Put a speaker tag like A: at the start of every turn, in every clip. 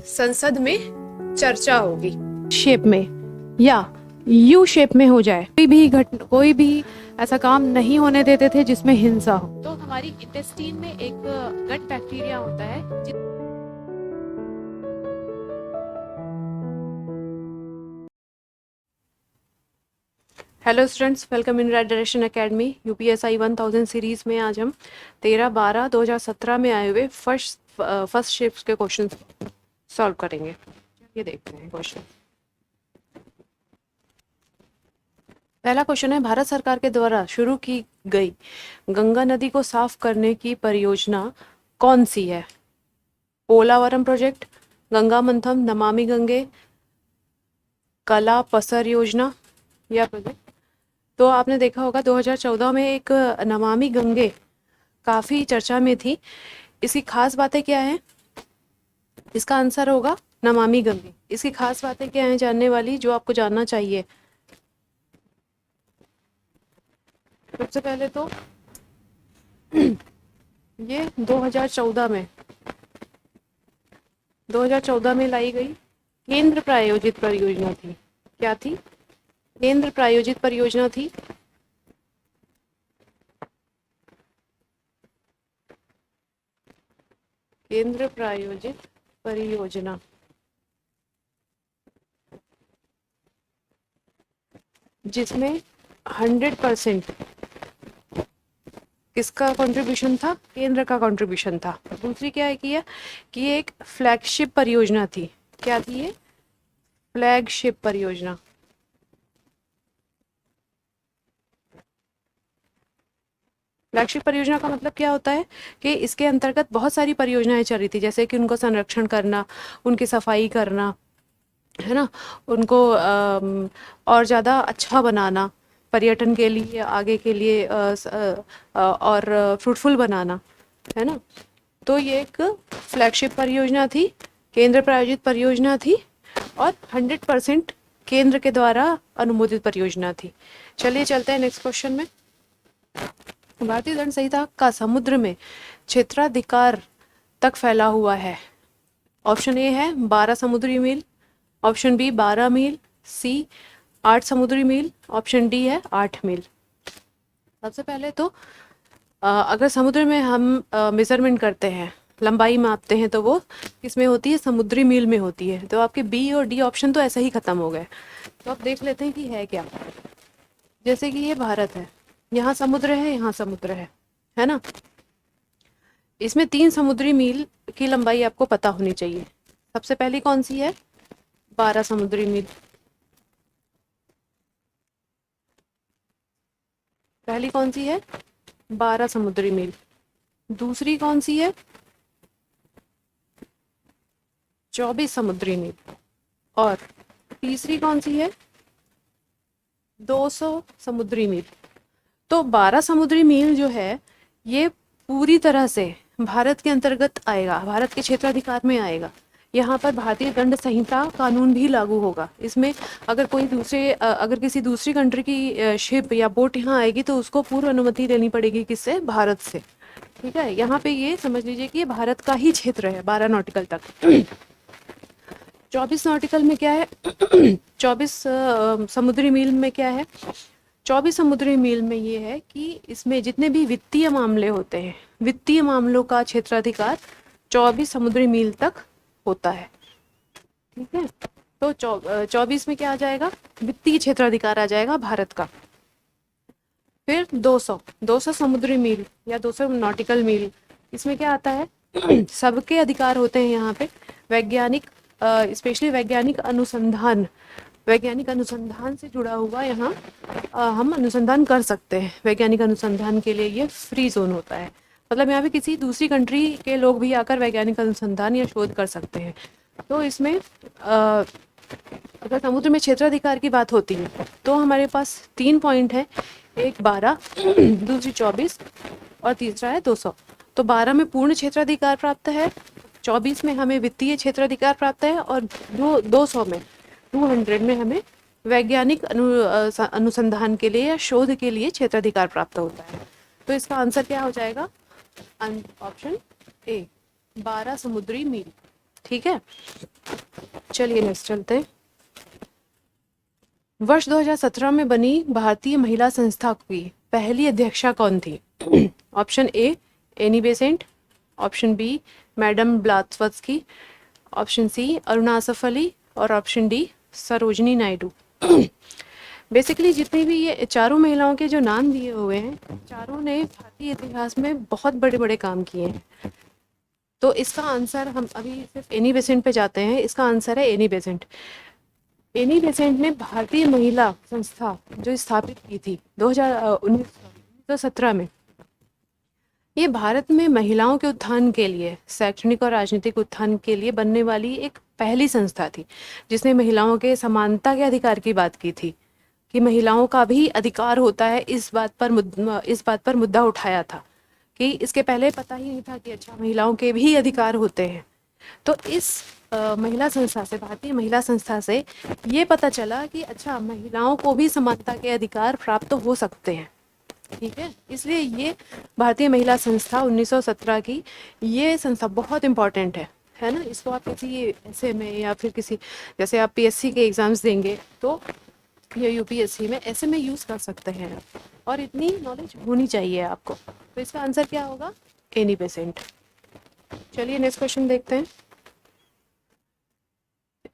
A: संसद में चर्चा होगी।
B: शेप में या यू शेप में हो जाए। कोई भी ऐसा काम नहीं होने देते थे जिसमें हिंसा हो। तो हमारी इंटेस्टाइन में एक गट बैक्टीरिया होता है। Hello students, welcome in right direction academy. UPSI 1000 series में आज हम 13/12/2017 में आए हुए फर्स्ट शिफ्ट के क्वेश्चन सॉल्व करेंगे। ये देखते हैं क्वेश्चन। पहला क्वेश्चन है, भारत सरकार के द्वारा शुरू की गई गंगा नदी को साफ करने की परियोजना कौन सी है? पोलावरम प्रोजेक्ट, गंगा मंथन, नमामि गंगे, कला पसर योजना या प्रोजेक्ट। तो आपने देखा होगा 2014 में एक नमामि गंगे काफ़ी चर्चा में थी। इसकी खास बातें क्या हैं? इसका आंसर होगा नमामि गंगे। इसकी खास बातें क्या हैं जानने वाली, जो आपको जानना चाहिए? सबसे पहले तो ये 2014 में लाई गई केंद्र प्रायोजित परियोजना थी। क्या थी? केंद्र प्रायोजित परियोजना थी। केंद्र प्रायोजित परियोजना जिसमें 100% किसका कंट्रीब्यूशन था? केंद्र का कंट्रीब्यूशन था। दूसरी क्या है कि ये एक फ्लैगशिप परियोजना थी। क्या थी ये? फ्लैगशिप परियोजना। फ्लैगशिप परियोजना का मतलब क्या होता है कि इसके अंतर्गत बहुत सारी परियोजनाएं चल रही थी, जैसे कि उनको संरक्षण करना, उनकी सफाई करना, है ना, उनको और ज़्यादा अच्छा बनाना, पर्यटन के लिए, आगे के लिए और फ्रूटफुल बनाना, है ना। तो ये एक फ्लैगशिप परियोजना थी, केंद्र प्रायोजित परियोजना थी और 100% केंद्र के द्वारा अनुमोदित परियोजना थी। चलिए चलते हैं नेक्स्ट क्वेश्चन में। भारतीय दंड संहिता का समुद्र में क्षेत्राधिकार तक फैला हुआ है। ऑप्शन ए है 12 समुद्री मील, ऑप्शन बी 12 मील, सी 8 समुद्री मील, ऑप्शन डी है 8 मील। सबसे पहले तो अगर समुद्र में हम मेजरमेंट करते हैं, लंबाई मापते हैं, तो वो किसमें होती है? समुद्री मील में होती है। तो आपके बी और डी ऑप्शन तो ऐसे ही खत्म हो गए। तो आप देख लेते हैं कि है क्या। जैसे कि ये भारत है, यहाँ समुद्र है, यहाँ समुद्र है ना। इसमें 3 समुद्री मील की लंबाई आपको पता होनी चाहिए। सबसे पहली कौन सी है? 12 समुद्री मील। पहली कौन सी है? 12 समुद्री मील। दूसरी कौन सी है? 24 समुद्री मील। और तीसरी कौन सी है? 200 समुद्री मील। तो 12 समुद्री मील जो है ये पूरी तरह से भारत के अंतर्गत आएगा, भारत के क्षेत्राधिकार में आएगा। यहाँ पर भारतीय दंड संहिता कानून भी लागू होगा। इसमें अगर किसी दूसरी कंट्री की शिप या बोट यहाँ आएगी तो उसको पूर्व अनुमति लेनी पड़ेगी। किससे? भारत से। ठीक है, यहाँ पे ये समझ लीजिए कि ये भारत का ही क्षेत्र है 12 नॉटिकल तक। 24 नॉटिकल में क्या है? 24 समुद्री मील में क्या है? 24 समुद्री मील में ये है कि इसमें जितने भी वित्तीय मामले होते हैं, वित्तीय मामलों का क्षेत्राधिकार 24 समुद्री मील तक होता है। ठीक है, तो 24 में क्या आ जाएगा? वित्तीय क्षेत्राधिकार आ जाएगा भारत का। फिर 200 समुद्री मील या 200 नॉटिकल मील, इसमें क्या आता है? सबके अधिकार होते हैं यहाँ पे। वैज्ञानिक, स्पेशली वैज्ञानिक अनुसंधान से जुड़ा हुआ यहाँ हम अनुसंधान कर सकते हैं। वैज्ञानिक अनुसंधान के लिए ये फ्री जोन होता है। मतलब यहाँ पे किसी दूसरी कंट्री के लोग भी आकर वैज्ञानिक अनुसंधान या शोध कर सकते हैं। तो इसमें अगर समुद्र में क्षेत्राधिकार की बात होती है तो हमारे पास 3 पॉइंट है। एक 12, दूसरी 24 और तीसरा है 200। तो 12 में पूर्ण क्षेत्राधिकार प्राप्त है, 24 में हमें वित्तीय क्षेत्राधिकार प्राप्त है और 200 में हमें वैज्ञानिक अनुसंधान के लिए या शोध के लिए क्षेत्राधिकार प्राप्त होता है। तो इसका आंसर क्या हो जाएगा? ऑप्शन ए, 12 समुद्री मील। ठीक है। चलिए नेक्स्ट चलते हैं। वर्ष 2017 में बनी भारतीय महिला संस्था की पहली अध्यक्षा कौन थी? Option A Annie Besant, option B madam Blavatsky, option C Aruna Asaf Ali और option D Sarojini Naidu. Basically जितनी भी ये चारों महिलाओं के जो नाम दिए हुए हैं, चारों ने भारतीय इतिहास में बहुत बड़े बड़े काम किए हैं। तो इसका आंसर हम अभी सिर्फ एनी बेसेंट पे जाते हैं। इसका आंसर है एनी बेसेंट। एनी बेसेंट ने भारतीय महिला संस्था जो स्थापित की थी 2017 में, ये भारत में महिलाओं के उत्थान के लिए, शैक्षणिक और राजनीतिक उत्थान के लिए बनने वाली एक पहली संस्था थी, जिसने महिलाओं के समानता के अधिकार की बात की थी कि महिलाओं का भी अधिकार होता है। इस बात पर मुद्दा उठाया था कि इसके पहले पता ही नहीं था कि अच्छा महिलाओं के भी अधिकार होते हैं। तो इस महिला संस्था से, भारतीय महिला संस्था से ये पता चला कि अच्छा महिलाओं को भी समानता के अधिकार प्राप्त हो सकते हैं। ठीक है, इसलिए ये भारतीय महिला संस्था 1917 की ये संस्था बहुत इम्पॉर्टेंट है ना। इसको आप किसी ऐसे में या फिर किसी, जैसे आप पीएससी के एग्जाम्स देंगे तो या यूपीएससी में ऐसे में यूज़ कर सकते हैं आप, और इतनी नॉलेज होनी चाहिए आपको। तो इसका आंसर क्या होगा? Annie Besant. चलिए नेक्स्ट क्वेश्चन देखते हैं।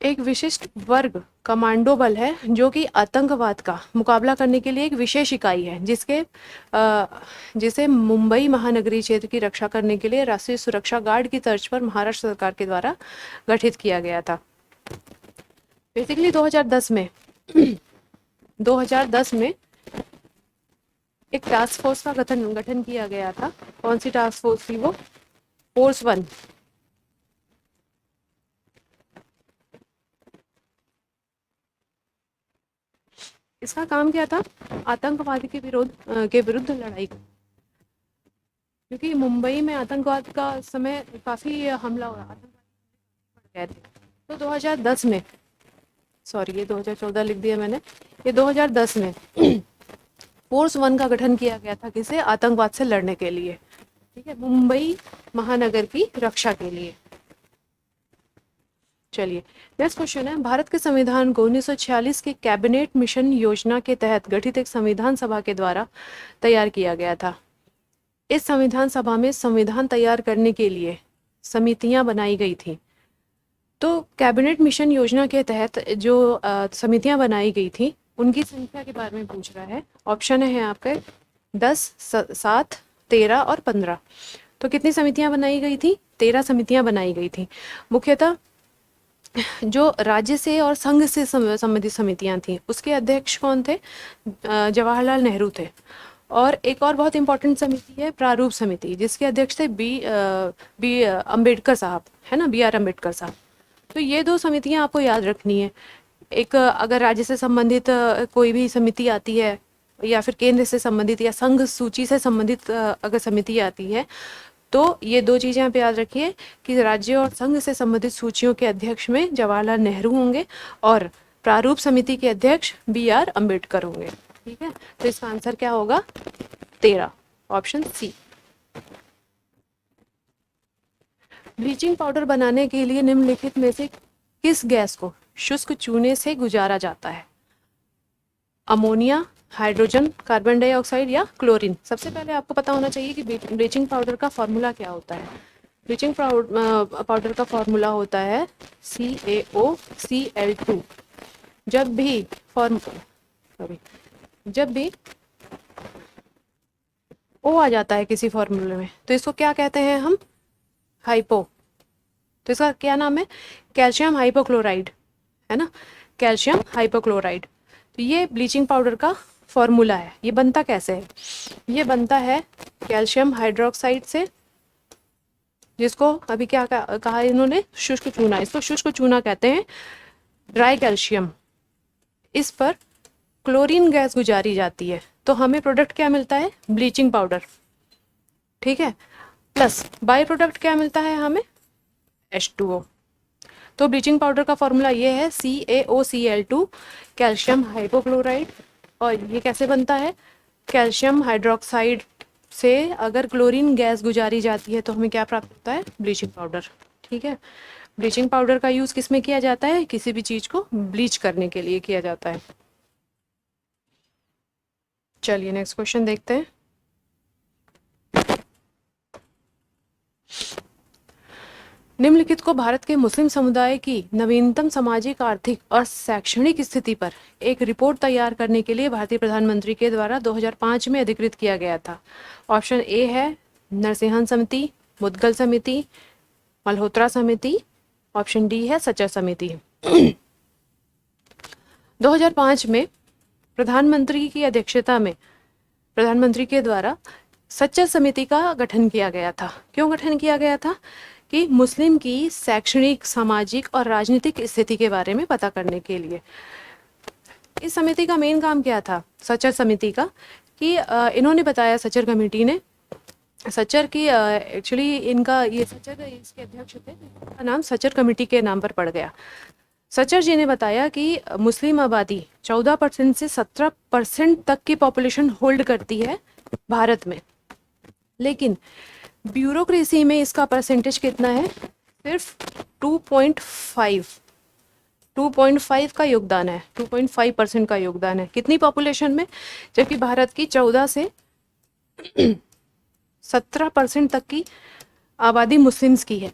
B: एक विशिष्ट वर्ग कमांडो बल है जो कि आतंकवाद का मुकाबला करने के लिए एक विशेष इकाई है, जिसे मुंबई महानगरीय क्षेत्र की रक्षा करने के लिए राष्ट्रीय सुरक्षा गार्ड की तर्ज पर महाराष्ट्र सरकार के द्वारा गठित किया गया था। बेसिकली 2010 में एक टास्क फोर्स का गठन किया गया था। कौन सी टास्क फोर्स थी वो? फोर्स 1। इसका काम क्या था? आतंकवाद के विरुद्ध लड़ाई, क्योंकि मुंबई में आतंकवाद का समय काफी हमला हुआ, आतंकवाद गए थे। तो 2010 में, सॉरी ये 2014 लिख दिया मैंने, ये 2010 में फोर्स 1 का गठन किया गया था। किसे? आतंकवाद से लड़ने के लिए। ठीक है, मुंबई महानगर की रक्षा के लिए। चलिए नेक्स्ट क्वेश्चन है। भारत के संविधान को 1946 के कैबिनेट मिशन योजना के तहत गठित एक संविधान सभा के द्वारा तैयार किया गया था। इस संविधान सभा में संविधान तैयार करने के लिए समितियां बनाई गई थी। तो कैबिनेट मिशन योजना के तहत जो समितियां बनाई गई थी, उनकी संख्या के बारे में पूछ रहा है। ऑप्शन है आपके 10, 7, 13 और 15। तो कितनी समितियां बनाई गई थी? 13 समितियां बनाई गई थी। मुख्यतः जो राज्य से और संघ से संबंधित समितियां थी, उसके अध्यक्ष कौन थे? जवाहरलाल नेहरू थे। और एक और बहुत इंपॉर्टेंट समिति है प्रारूप समिति, जिसके अध्यक्ष थे बी अम्बेडकर साहब, है ना, BR अम्बेडकर साहब। तो ये दो समितियां आपको याद रखनी है। एक अगर राज्य से संबंधित कोई भी समिति आती है, या फिर केंद्र से संबंधित या संघ सूची से संबंधित अगर समिति आती है, तो ये दो चीज़ें आप याद रखिए कि राज्य और संघ से संबंधित सूचियों के अध्यक्ष में जवाहरलाल नेहरू होंगे और प्रारूप समिति के अध्यक्ष BR अम्बेडकर होंगे। ठीक है, तो इसका आंसर क्या होगा? 13, ऑप्शन सी। ब्लीचिंग पाउडर बनाने के लिए निम्नलिखित में से किस गैस को शुष्क चूने से गुजारा जाता है? अमोनिया, हाइड्रोजन, कार्बन डाइऑक्साइड या क्लोरीन? सबसे पहले आपको पता होना चाहिए कि ब्लीचिंग पाउडर का फॉर्मूला क्या होता है। ब्लीचिंग पाउडर का फॉर्मूला होता है CaOCl2। जब भी O आ जाता है किसी फॉर्मूले में, तो इसको क्या कहते हैं हम? हाइपो। तो इसका क्या नाम है? कैल्शियम हाइपोक्लोराइड, है ना, कैल्शियम हाइपोक्लोराइड। तो ये ब्लीचिंग पाउडर का फॉर्मूला है। ये बनता कैसे है? ये बनता है कैल्शियम हाइड्रोक्साइड से, जिसको अभी क्या कहा इन्होंने? शुष्क चूना। इसको शुष्क चूना कहते हैं, ड्राई कैल्शियम। इस पर क्लोरीन गैस गुजारी जाती है, तो हमें प्रोडक्ट क्या मिलता है? Bleaching powder. ठीक है, प्लस बाय प्रोडक्ट क्या मिलता है हमें? H2O। तो ब्लीचिंग पाउडर का फॉर्मूला ये है CaOCl2, कैल्शियम हाइपोक्लोराइड। और ये कैसे बनता है? कैल्शियम हाइड्रोक्साइड से अगर क्लोरीन गैस गुजारी जाती है तो हमें क्या प्राप्त होता है? Bleaching powder. ठीक है, ब्लीचिंग पाउडर का यूज़ किस में किया जाता है? किसी भी चीज़ को ब्लीच करने के लिए किया जाता है। चलिए नेक्स्ट क्वेश्चन देखते हैं। निम्नलिखित को भारत के मुस्लिम समुदाय की नवीनतम सामाजिक, आर्थिक और शैक्षणिक स्थिति पर एक रिपोर्ट तैयार करने के लिए भारतीय प्रधानमंत्री के द्वारा 2005 में अधिकृत किया गया था। ऑप्शन ए है नरसिंहन समिति, मुदगल समिति, मल्होत्रा समिति। ऑप्शन डी है सचर समिति। 2005 में प्रधानमंत्री की अध्यक्षता में प्रधानमंत्री के द्वारा सच्चर समिति का गठन किया गया था। क्यों गठन किया गया था? कि मुस्लिम की शैक्षणिक, सामाजिक और राजनीतिक स्थिति के बारे में पता करने के लिए। इस समिति का मेन काम क्या था सच्चर समिति का? कि इन्होंने बताया, सच्चर कमेटी ने, सच्चर की एक्चुअली इनका ये सच्चर इसके अध्यक्ष थे, इनका नाम सच्चर कमेटी के नाम पर पड़ गया। सच्चर जी ने बताया कि मुस्लिम आबादी 14% से 17% तक की पॉपुलेशन होल्ड करती है भारत में, लेकिन ब्यूरोक्रेसी में इसका परसेंटेज कितना है? सिर्फ 2.5 का योगदान है। 2.5% का योगदान है कितनी पॉपुलेशन में? जबकि भारत की 14 से 17% तक की आबादी मुस्लिम्स की है,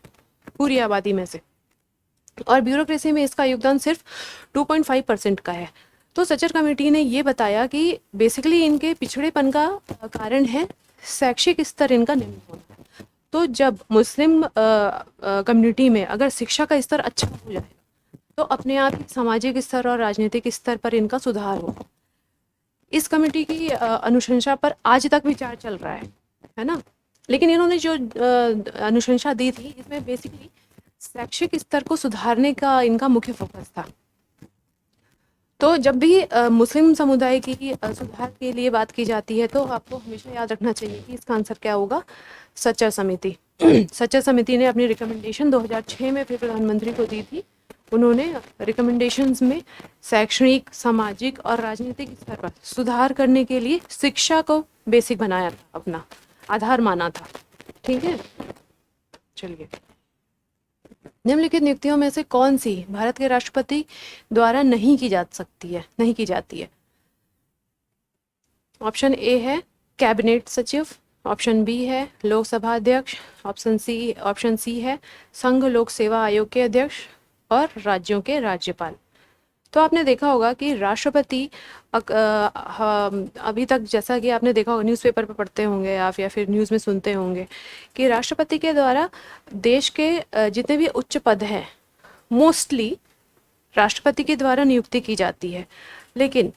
B: पूरी आबादी में से, और ब्यूरोक्रेसी में इसका योगदान सिर्फ 2.5% का है। तो सच्चर कमेटी ने ये बताया कि बेसिकली इनके पिछड़ेपन का कारण है शैक्षिक स्तर इनका निम्न होना। तो जब मुस्लिम कम्युनिटी में अगर शिक्षा का स्तर अच्छा हो जाए तो अपने आप ही सामाजिक स्तर और राजनीतिक स्तर पर इनका सुधार होगा। इस कमेटी की अनुशंसा पर आज तक विचार चल रहा है ना। लेकिन इन्होंने जो अनुशंसा दी थी, इसमें बेसिकली शैक्षिक स्तर को सुधारने का इनका मुख्य फोकस था। तो जब भी मुस्लिम समुदाय की सुधार के लिए बात की जाती है तो आपको हमेशा याद रखना चाहिए कि इसका आंसर क्या होगा? सच्चर समिति। सच्चर समिति ने अपनी रिकमेंडेशन 2006 में फिर प्रधानमंत्री को दी थी। उन्होंने रिकमेंडेशंस में शैक्षणिक, सामाजिक और राजनीतिक स्तर पर सुधार करने के लिए शिक्षा को बेसिक बनाया था, अपना आधार माना था। ठीक है, चलिए। निम्नलिखित नियुक्तियों में से कौन सी भारत के राष्ट्रपति द्वारा नहीं की जाती है? ऑप्शन ए है कैबिनेट सचिव, ऑप्शन बी है लोकसभा अध्यक्ष, ऑप्शन सी है संघ लोक सेवा आयोग के अध्यक्ष और राज्यों के राज्यपाल। तो आपने देखा होगा कि राष्ट्रपति अभी तक, जैसा कि आपने देखा होगा, न्यूज़पेपर पर पढ़ते होंगे आप या फिर न्यूज़ में सुनते होंगे कि राष्ट्रपति के द्वारा देश के जितने भी उच्च पद हैं मोस्टली राष्ट्रपति के द्वारा नियुक्ति की जाती है। लेकिन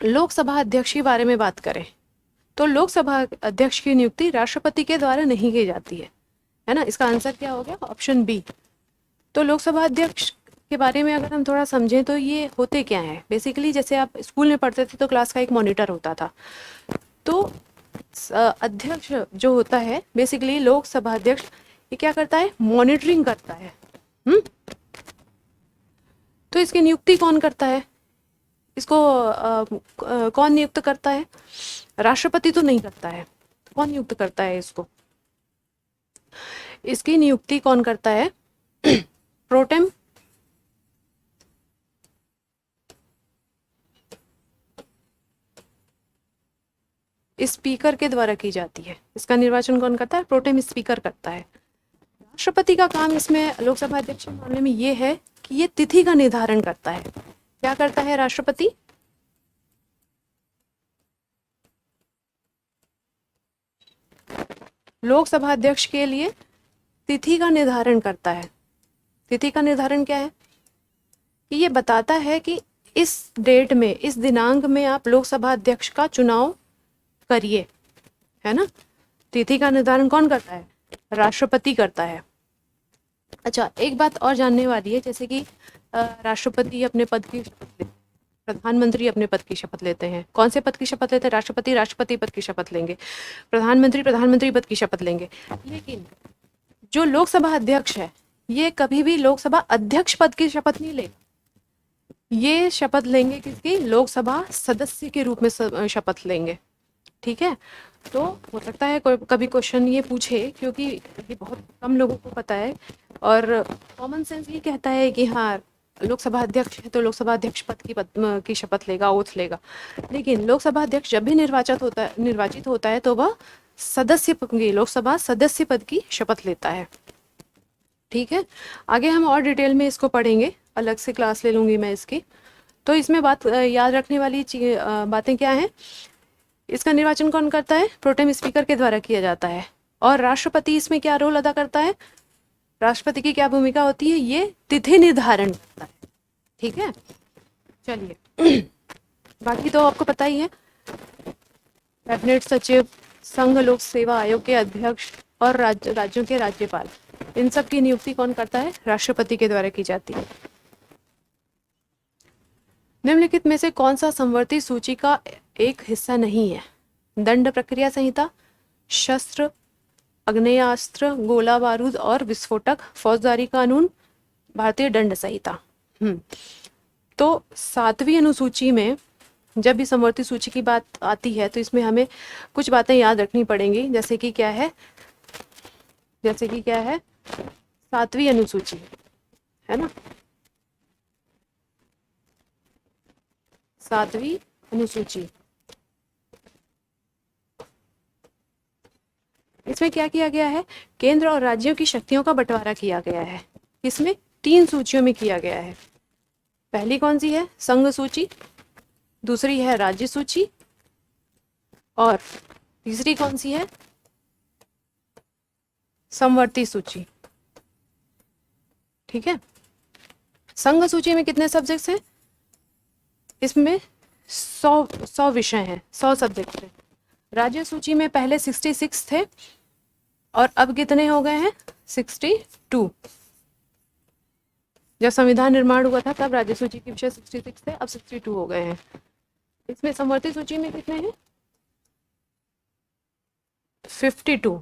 B: लोकसभा अध्यक्ष के बारे में बात करें तो लोकसभा अध्यक्ष की नियुक्ति राष्ट्रपति के द्वारा नहीं की जाती है ना। इसका आंसर क्या हो गया? Option B. तो लोकसभा अध्यक्ष के बारे में अगर हम थोड़ा समझें तो ये होते क्या हैं? बेसिकली जैसे आप स्कूल में पढ़ते थे तो क्लास का एक मॉनिटर होता था। तो अध्यक्ष जो होता है, बेसिकली लोकसभा अध्यक्ष, ये क्या करता है? मॉनिटरिंग करता है। तो इसकी नियुक्ति कौन करता है? इसको कौन नियुक्त करता है? राष्ट्रपति तो नहीं करता है। कौन नियुक्त करता है इसको? इसकी नियुक्ति कौन करता है? प्रोटेम स्पीकर के द्वारा की जाती है। इसका निर्वाचन कौन करता है? प्रोटेम स्पीकर करता है। राष्ट्रपति का काम इसमें लोकसभा अध्यक्ष के मामले में ये है कि ये तिथि का निर्धारण करता है। क्या करता है राष्ट्रपति? लोकसभा अध्यक्ष के लिए तिथि का निर्धारण करता है। तिथि का निर्धारण क्या है? कि ये बताता है कि इस डेट में, इस दिनांक में आप लोकसभा अध्यक्ष का चुनाव करिए, है ना। तिथि का निर्धारण कौन करता है? राष्ट्रपति करता है। अच्छा, एक बात और जानने वाली है, जैसे कि राष्ट्रपति अपने पद की शपथ लेते हैं, प्रधानमंत्री अपने पद की शपथ लेते हैं। कौन से पद की शपथ लेते हैं? राष्ट्रपति पद की शपथ लेंगे, प्रधानमंत्री पद की शपथ लेंगे। लेकिन जो लोकसभा अध्यक्ष है, ये कभी भी लोकसभा अध्यक्ष पद की शपथ नहीं लेगा। ये शपथ लेंगे किसकी? लोकसभा सदस्य के रूप में शपथ लेंगे। ठीक है। तो हो सकता है कभी क्वेश्चन ये पूछे, क्योंकि ये बहुत कम लोगों को पता है, और कॉमन सेंस ये कहता है कि हाँ लोकसभा अध्यक्ष है तो लोकसभा अध्यक्ष पद की शपथ लेगा, ओथ लेगा। लेकिन लोकसभा अध्यक्ष जब भी निर्वाचित होता है तो वह लोकसभा सदस्य पद की शपथ लेता है। ठीक है, आगे हम और डिटेल में इसको पढ़ेंगे, अलग से क्लास ले लूँगी मैं इसकी। तो इसमें याद रखने वाली बातें क्या हैं? इसका निर्वाचन कौन करता है? प्रोटेम स्पीकर के द्वारा किया जाता है। और राष्ट्रपति इसमें क्या रोल अदा करता है? राष्ट्रपति की क्या भूमिका होती है? ये तिथि निर्धारण करता है। ठीक है, चलिए बाकी तो आपको पता ही है। कैबिनेट सचिव, संघ लोक सेवा आयोग के अध्यक्ष और राज्यों के राज्यपाल, इन सब की नियुक्ति कौन करता है? राष्ट्रपति के द्वारा की जाती है। निम्नलिखित में से कौन सा समवर्ती सूची का एक हिस्सा नहीं है? दंड प्रक्रिया संहिता, शस्त्र, आग्नेयास्त्र, गोला बारूद और विस्फोटक, फौजदारी कानून, भारतीय दंड संहिता। तो 7वीं अनुसूची में जब भी समवर्ती सूची की बात आती है तो इसमें हमें कुछ बातें याद रखनी पड़ेंगी, जैसे कि क्या है 7वीं अनुसूची, है ना। 7वीं अनुसूची, इसमें क्या किया गया है? केंद्र और राज्यों की शक्तियों का बंटवारा किया गया है। इसमें 3 सूचियों में किया गया है। पहली कौन सी है? संघ सूची, दूसरी है राज्य सूची, और तीसरी कौन सी है? समवर्ती सूची। ठीक है, संघ सूची में कितने सब्जेक्ट्स हैं? इसमें 100 विषय हैं, 100 सब्जेक्ट हैं। राज्य सूची में पहले 66 थे और अब कितने हो गए हैं? 62। जब संविधान निर्माण हुआ था तब राज्य सूची के विषय 66 थे, अब 62 हो गए हैं। इसमें समवर्ती सूची में कितने हैं? 52।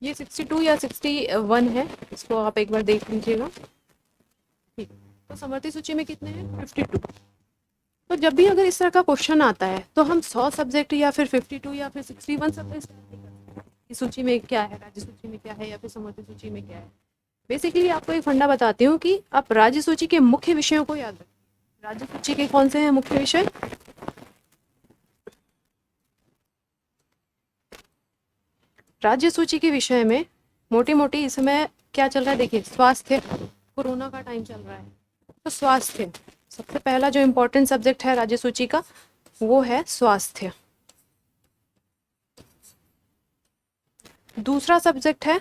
B: ये 62 या 61 है, इसको आप एक बार देख लीजिएगा। ठीक, तो समवर्ती सूची में कितने हैं? 52। तो जब भी अगर इस तरह का क्वेश्चन आता है तो हम 100 सब्जेक्ट या फिर 52 या फिर 61 सब्जेक्ट इस सूची में क्या है, राज्य सूची में क्या है या फिर समवर्ती सूची में क्या है। बेसिकली आपको एक फंडा बताती हूँ कि आप राज्य सूची के मुख्य विषयों को याद रखें। राज्य सूची के कौन से हैं मुख्य विषय? राज्य सूची के विषय में मोटी मोटी इस समय क्या चल रहा है देखिए, स्वास्थ्य, कोरोना का टाइम चल रहा है तो स्वास्थ्य सबसे पहला जो इम्पोर्टेंट सब्जेक्ट है राज्य सूची का, वो है स्वास्थ्य। दूसरा सब्जेक्ट है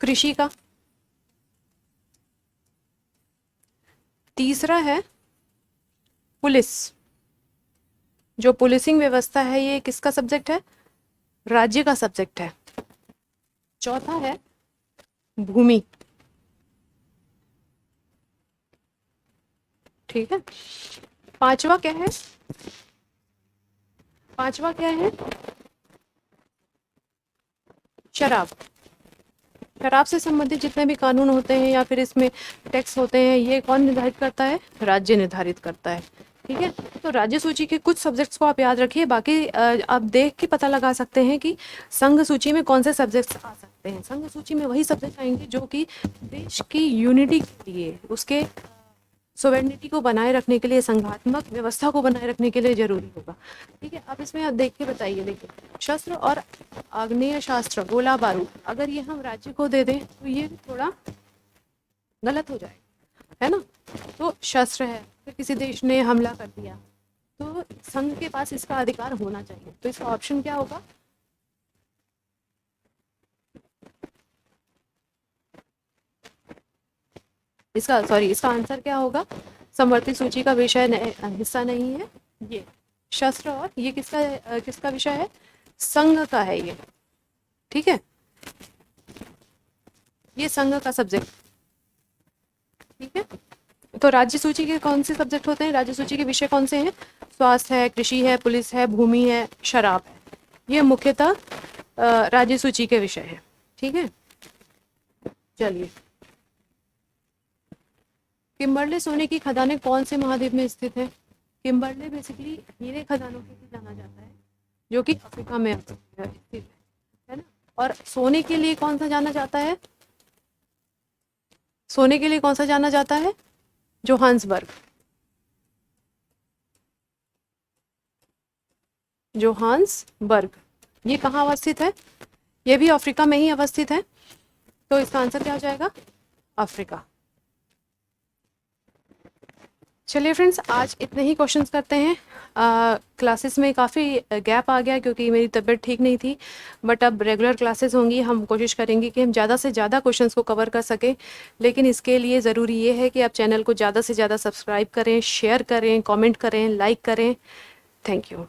B: कृषि का। तीसरा है पुलिस, जो पुलिसिंग व्यवस्था है ये किसका सब्जेक्ट है? राज्य का सब्जेक्ट है। चौथा है भूमि। ठीक है, पांचवा क्या है? शराब। शराब से संबंधित जितने भी कानून होते हैं या फिर इसमें टैक्स होते हैं, ये कौन निर्धारित करता है? राज्य निर्धारित करता है। ठीक है, तो राज्य सूची के कुछ सब्जेक्ट्स को आप याद रखिए, बाकी आप देख के पता लगा सकते हैं कि संघ सूची में कौन से सब्जेक्ट्स आ सकते हैं। संघ सूची में वही सब्जेक्ट आएंगे जो कि देश की यूनिटी के लिए, उसके सोवेरेनिटी को बनाए रखने के लिए, संघात्मक व्यवस्था को बनाए रखने के लिए जरूरी होगा। ठीक है, आप इसमें आप देख के बताइए। देखिए, शस्त्र और आग्नेय शास्त्र, गोला बारूद, अगर ये हम राज्य को दे दें तो ये थोड़ा गलत हो जाएगा, है ना। तो शस्त्र है, फिर किसी देश ने हमला कर दिया तो संघ के पास इसका अधिकार होना चाहिए, तो इसका ऑप्शन क्या होगा? इसका आंसर क्या होगा? समवर्ती सूची का विषय हिस्सा नहीं है ये शस्त्र, और ये किसका विषय है? संघ का है ये। ठीक है, ये संघ का सब्जेक्ट। ठीक है, तो राज्य सूची के कौन से सब्जेक्ट होते हैं? राज्य सूची के विषय कौन से हैं? स्वास्थ्य है, कृषि है, पुलिस है, भूमि है, शराब है। ये मुख्यतः राज्य सूची के विषय है। ठीक है, चलिए, किम्बरले सोने की खदानें कौन से महाद्वीप में स्थित है? किम्बरले बेसिकली हीरे खदानों के लिए जाना जाता है, जो कि अफ्रीका में स्थित है ना। और सोने के लिए कौन सा जाना जाता है? सोने के लिए कौन सा जाना जाता है? जोहान्सबर्ग। जोहान्सबर्ग ये कहाँ अवस्थित है? ये भी अफ्रीका में ही अवस्थित है। तो इसका आंसर क्या हो जाएगा? अफ्रीका। चलिए फ्रेंड्स, आज इतने ही क्वेश्चंस करते हैं। क्लासेस में काफ़ी गैप आ गया क्योंकि मेरी तबीयत ठीक नहीं थी, बट अब रेगुलर क्लासेस होंगी। हम कोशिश करेंगे कि हम ज़्यादा से ज़्यादा क्वेश्चंस को कवर कर सकें, लेकिन इसके लिए ज़रूरी ये है कि आप चैनल को ज़्यादा से ज़्यादा सब्सक्राइब करें, शेयर करें, कमेंट करें, लाइक करें। Thank you.